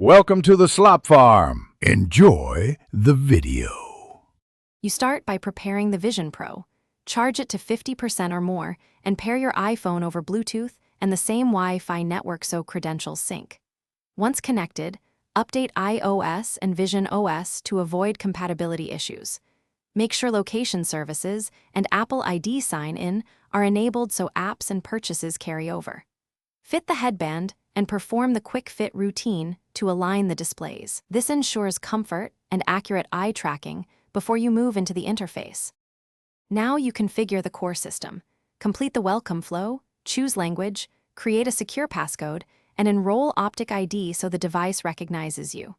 Welcome to the Slop Farm. Enjoy the video. You start by preparing the Vision Pro. Charge it to 50% or more and pair your iPhone over Bluetooth and the same Wi-Fi network so credentials sync. Once connected, update iOS and Vision OS to avoid compatibility issues. Make sure location services and Apple ID sign-in are enabled so apps and purchases carry over. Fit the headband and perform the quick fit routine to align the displays. This ensures comfort and accurate eye tracking before you move into the interface. Now you configure the core system, complete the welcome flow, choose language, create a secure passcode, and enroll Optic ID so the device recognizes you.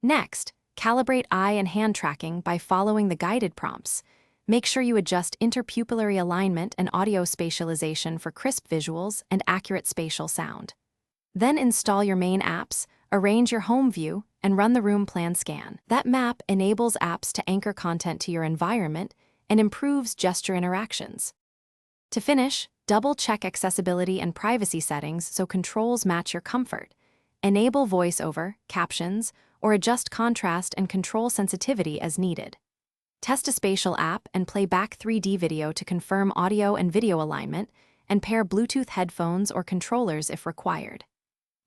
Next, calibrate eye and hand tracking by following the guided prompts. Make sure you adjust interpupillary alignment and audio spatialization for crisp visuals and accurate spatial sound. Then install your main apps, arrange your home view, and run the room plan scan. That map enables apps to anchor content to your environment and improves gesture interactions. To finish, double-check accessibility and privacy settings so controls match your comfort. Enable voiceover, captions, or adjust contrast and control sensitivity as needed. Test a spatial app and play back 3D video to confirm audio and video alignment, and pair Bluetooth headphones or controllers if required.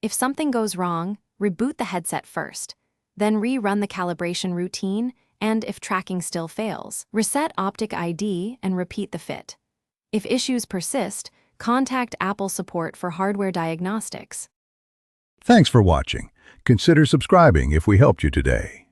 If something goes wrong, reboot the headset first, then rerun the calibration routine, and if tracking still fails, reset Optic ID and repeat the fit. If issues persist, contact Apple support for hardware diagnostics. Thanks for watching. Consider subscribing if we helped you today.